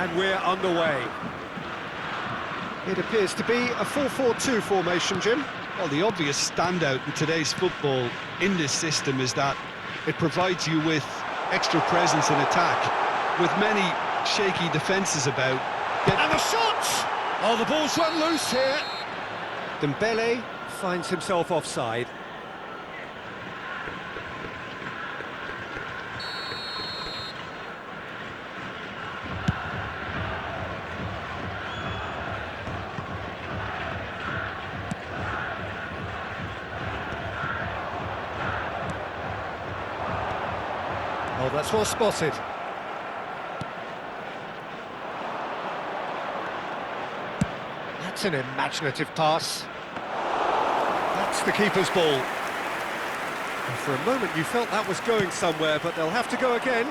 And we're underway. It appears to be a 4-4-2 formation, Jim. Well, the obvious standout in today's football in this system is that it provides you with extra presence in attack, with many shaky defences about. And the shot! Oh, the ball's run loose here. Dembele finds himself offside. Oh, that's well spotted. That's an imaginative pass. That's the keeper's ball. And for a moment you felt that was going somewhere, but they'll have to go again.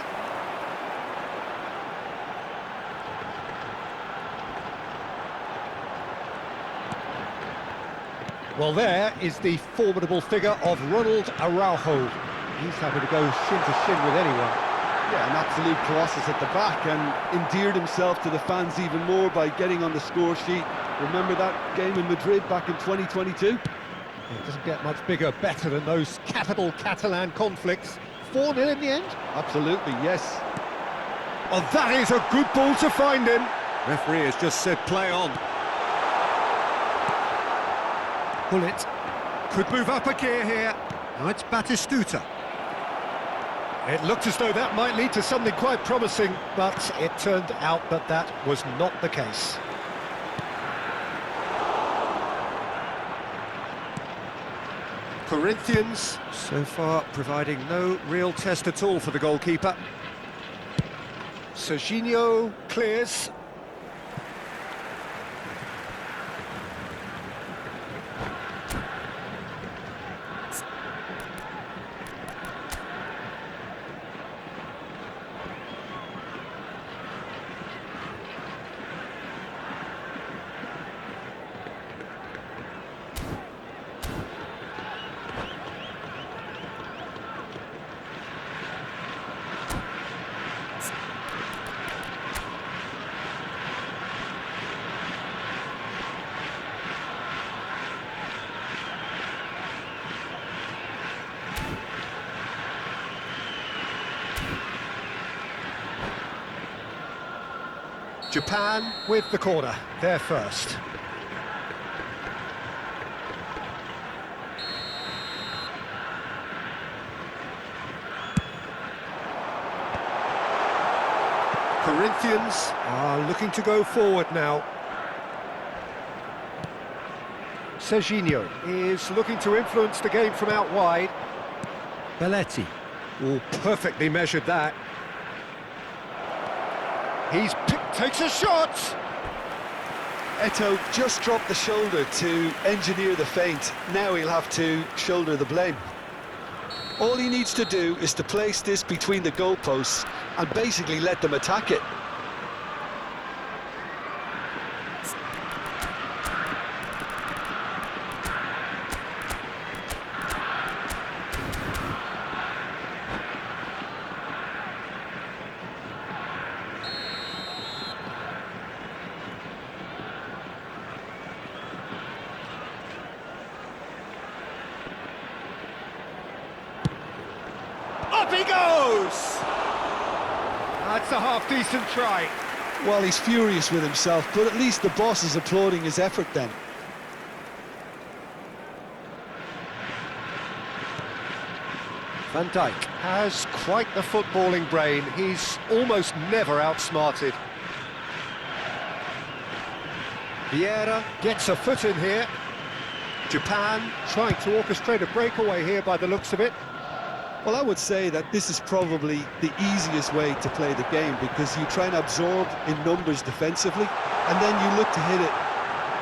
Well, there is the formidable figure of Ronald Araujo. He's having to go shin to shin with anyone. Yeah, an absolute colossus at the back, and endeared himself to the fans even more by getting on the score sheet. Remember that game in Madrid back in 2022? It doesn't get much bigger, better than those capital Catalan conflicts. 4-0 in the end? Absolutely, yes. Oh, that is a good ball to find him. Referee has just said play on. Bullet could move up a gear here. Now it's Batistuta. It looked as though that might lead to something quite promising, but it turned out that that was not the case. Corinthians, so far, providing no real test at all for the goalkeeper. Serginho clears. Japan with the corner, they're first. Corinthians are looking to go forward now. Serginho is looking to influence the game from out wide. Belletti, oh, perfectly measured that. Takes a shot! Eto'o just dropped the shoulder to engineer the feint. Now he'll have to shoulder the blame. All he needs to do is to place this between the goalposts and basically let them attack it. Up he goes! That's a half-decent try. Well, he's furious with himself, but at least the boss is applauding his effort then. Van Dijk has quite the footballing brain. He's almost never outsmarted. Vieira gets a foot in here. Japan trying to orchestrate a breakaway here by the looks of it. Well, I would say that this is probably the easiest way to play the game, because you try and absorb in numbers defensively, and then you look to hit it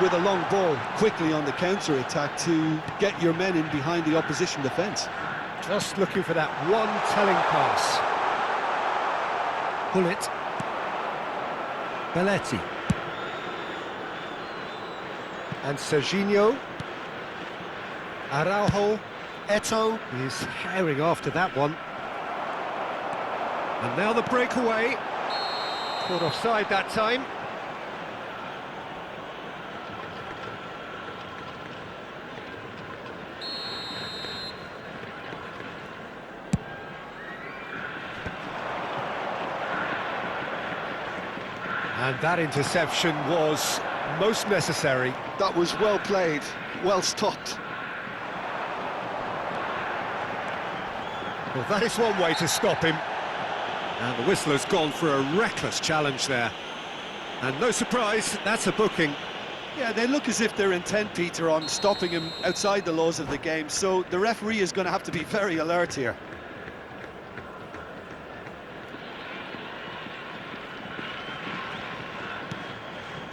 with a long ball quickly on the counter-attack to get your men in behind the opposition defence. Just looking for that one telling pass. Gullit. Belletti. And Serginho. Araujo. Eto'o is herring after that one. And now the breakaway. Caught offside that time. And that interception was most necessary. That was well played, well stopped. Well, that is one way to stop him. And the whistler's gone for a reckless challenge there. And no surprise, that's a booking. Yeah, they look as if they're intent, Peter, on stopping him outside the laws of the game, so the referee is going to have to be very alert here.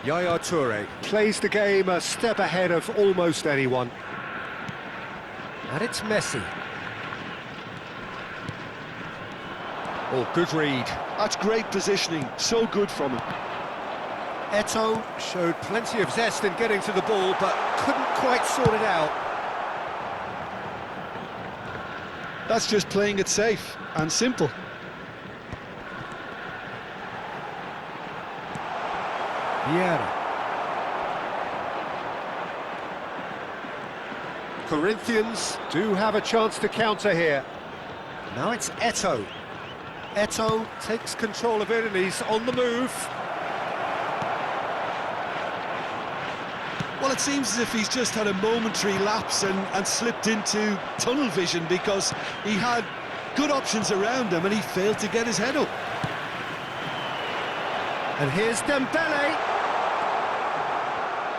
Yaya Toure plays the game a step ahead of almost anyone. And it's Messi. Oh, good read. That's great positioning, so good from him. Eto'o showed plenty of zest in getting to the ball, but couldn't quite sort it out. That's just playing it safe and simple. Vieira. Corinthians do have a chance to counter here. Now it's Eto'o. Eto'o takes control of it and he's on the move. Well, it seems as if he's just had a momentary lapse and slipped into tunnel vision, because he had good options around him and he failed to get his head up. And here's Dembele.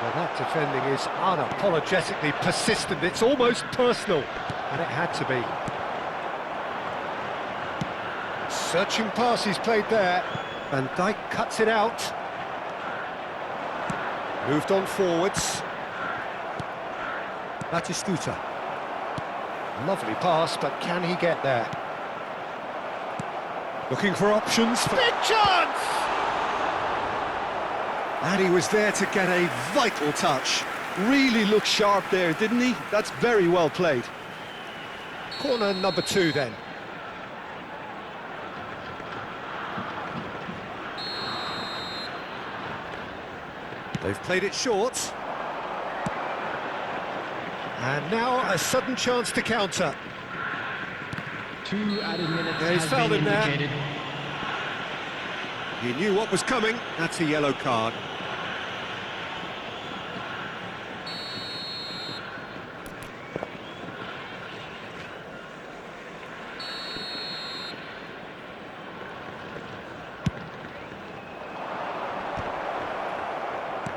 Well, that defending is unapologetically persistent. It's almost personal, and it had to be. Searching pass he's played there. Van Dijk cuts it out. Moved on forwards. Batistuta. Lovely pass, but can he get there? Looking for options. Big chance! And he was there to get a vital touch. Really looked sharp there, didn't he? That's very well played. Corner number 2 then. They've played it short. And now a sudden chance to counter. 2 added minutes Yeah, he's has fouled been him there. indicated. He knew what was coming. That's a yellow card.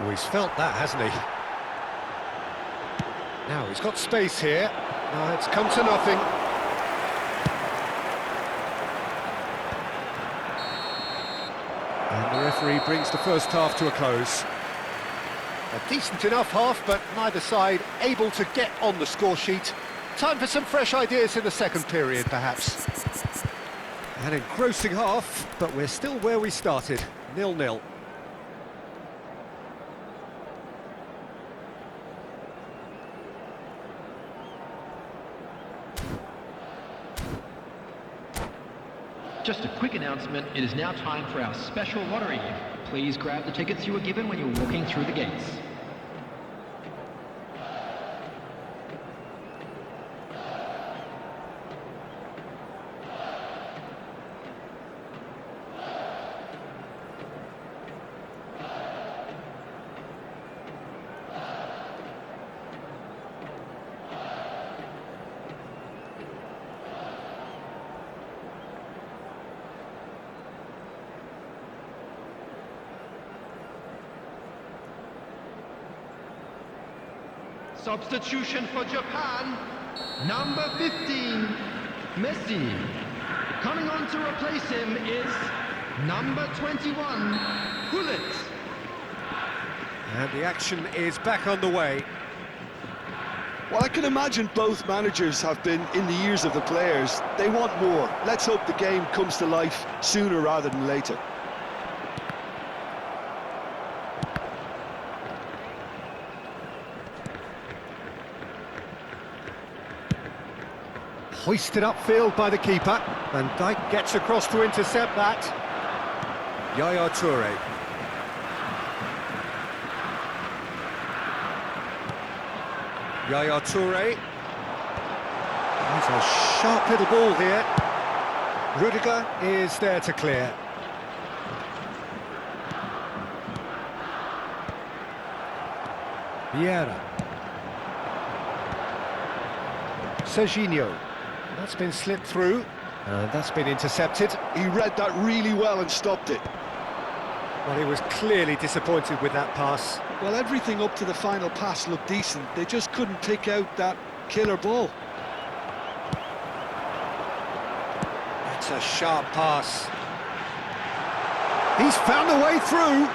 Oh, he's felt that, hasn't he? Now he's got space here. Now it's come to nothing. And the referee brings the first half to a close. A decent enough half, but neither side able to get on the score sheet. Time for some fresh ideas in the second period, perhaps. An engrossing half, but we're still where we started, 0-0. Just a quick announcement, it is now time for our special lottery. Please grab the tickets you were given when you were walking through the gates. Substitution for Japan, number 15, Messi. Coming on to replace him is number 21, Gullit. And the action is back on the way. Well, I can imagine both managers have been in the ears of the players. They want more. Let's hope the game comes to life sooner rather than later. Hoisted upfield by the keeper. Van Dijk gets across to intercept that. Yaya Toure. Yaya Toure. There's a sharp little ball here. Rudiger is there to clear. Vieira. Serginho. That's been slipped through, and that's been intercepted. He read that really well and stopped it. Well, he was clearly disappointed with that pass. Well, everything up to the final pass looked decent. They just couldn't pick out that killer ball. That's a sharp pass. He's found a way through.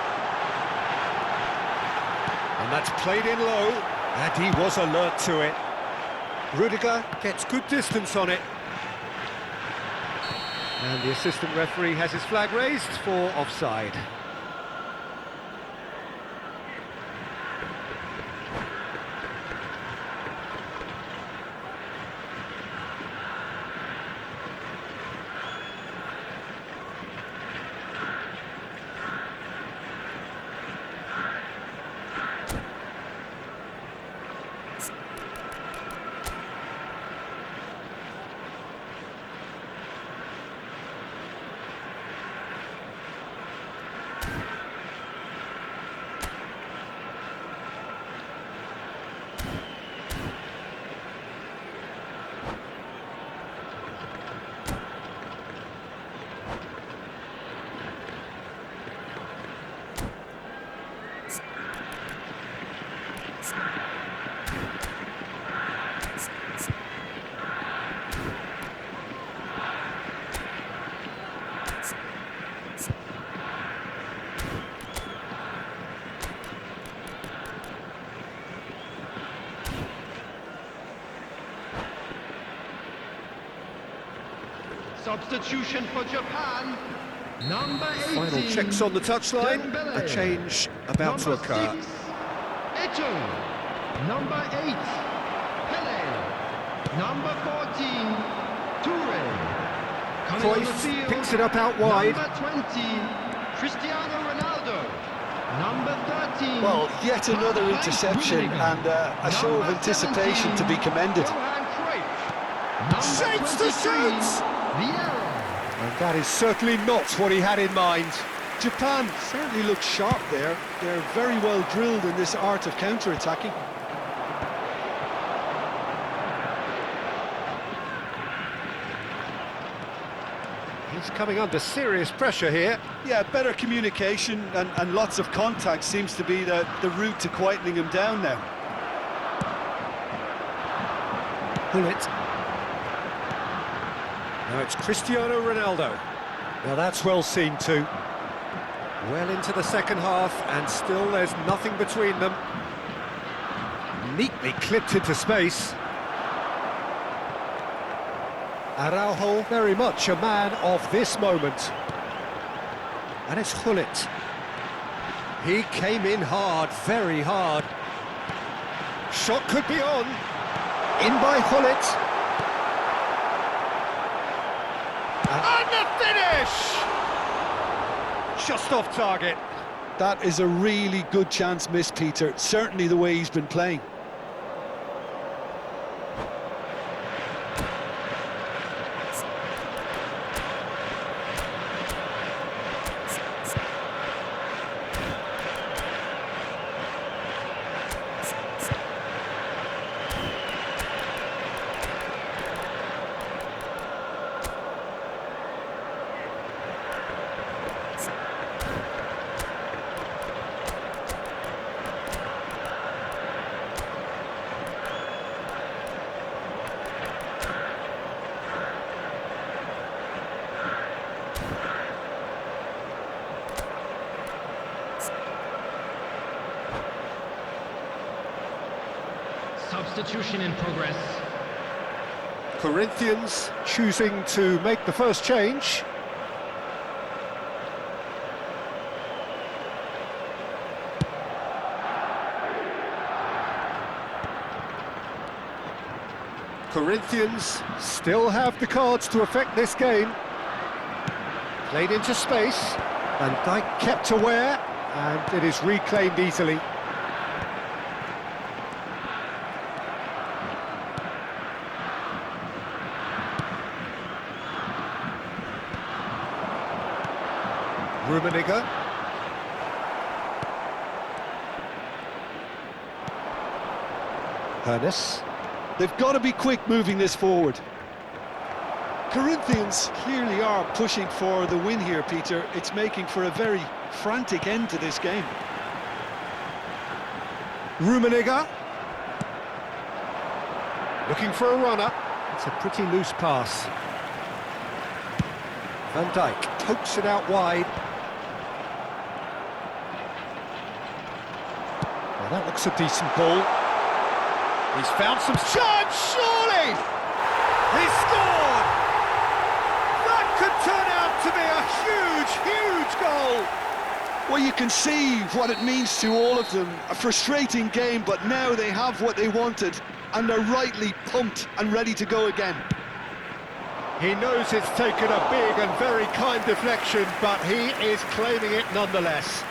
And that's played in low, and he was alert to it. Rudiger gets good distance on it. And the assistant referee has his flag raised for offside. Substitution for Japan, number 18. Final checks on the touchline. Dembele. A change about to Number occur. 6, Eto. Number 8, Pele. Number 14, Toure. Coming on the Cruyff field, picks it up out wide. Number 20, Cristiano Ronaldo. Number 13. Well, yet another Heinz interception Rummenigge. and a show of Number anticipation 17, to be commended. Johan Cruyff. Number Shapes the 23, shoots! Vieira. And that is certainly not what he had in mind. Japan certainly look sharp there. They're very well drilled in this art of counter-attacking. He's coming under serious pressure here. Yeah, better communication and lots of contact seems to be the route to quietening him down now. Gullit. Now it's Cristiano Ronaldo. Now that's well seen too. Well into the second half, and still there's nothing between them. Neatly clipped into space. Araujo, very much a man of this moment. And it's Gullit. He came in hard, very hard. Shot could be on. In by Gullit. And the finish! Just off target. That is a really good chance missed, Peter. Certainly the way he's been playing. Substitution in progress. Corinthians choosing to make the first change. Corinthians still have the cards to affect this game. Played into space, Van Dijk kept aware, and it is reclaimed easily. Rummenigge. Hernes. They've got to be quick moving this forward. Corinthians clearly are pushing for the win here, Peter. It's making for a very frantic end to this game. Rummenigge. Looking for a runner. It's a pretty loose pass. Van Dijk pokes it out wide. Well, that looks a decent ball. He's found some chance, surely! He scored! That could turn out to be a huge, huge goal! Well, you can see what it means to all of them. A frustrating game, but now they have what they wanted, and they're rightly pumped and ready to go again. He knows it's taken a big and very kind deflection, but he is claiming it nonetheless.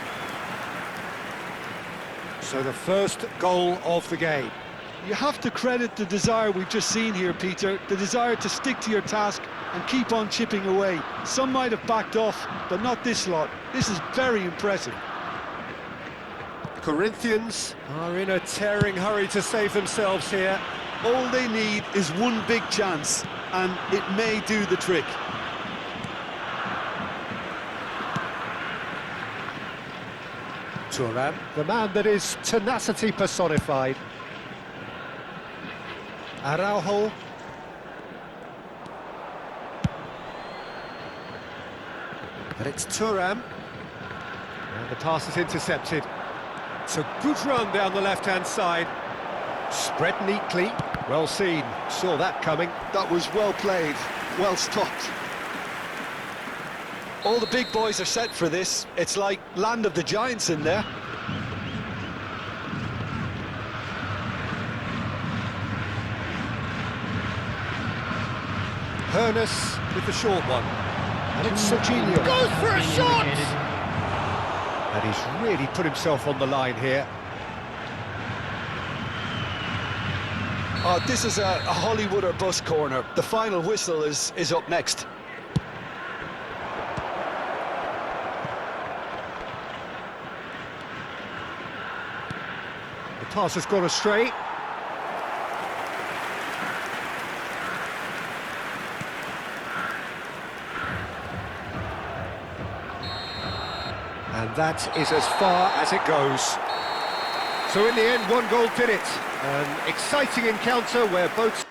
So the first goal of the game. You have to credit the desire we've just seen here, Peter, the desire to stick to your task and keep on chipping away. Some might have backed off, but not this lot. This is very impressive. Corinthians are in a tearing hurry to save themselves here. All they need is one big chance, and it may do the trick. Thuram, the man that is tenacity personified. Araujo. But it's Thuram. And the pass is intercepted. It's a good run down the left-hand side. Spread neatly. Well seen. Saw that coming. That was well played, well stopped. All the big boys are set for this. It's like land of the giants in there. Hernes with the short one. And it's Serginho. Goes for a shot! And he's really put himself on the line here. Oh, this is a Hollywood or bust corner. The final whistle is up next. The pass has gone astray. And that is as far as it goes. So in the end, one goal did it. An exciting encounter where both...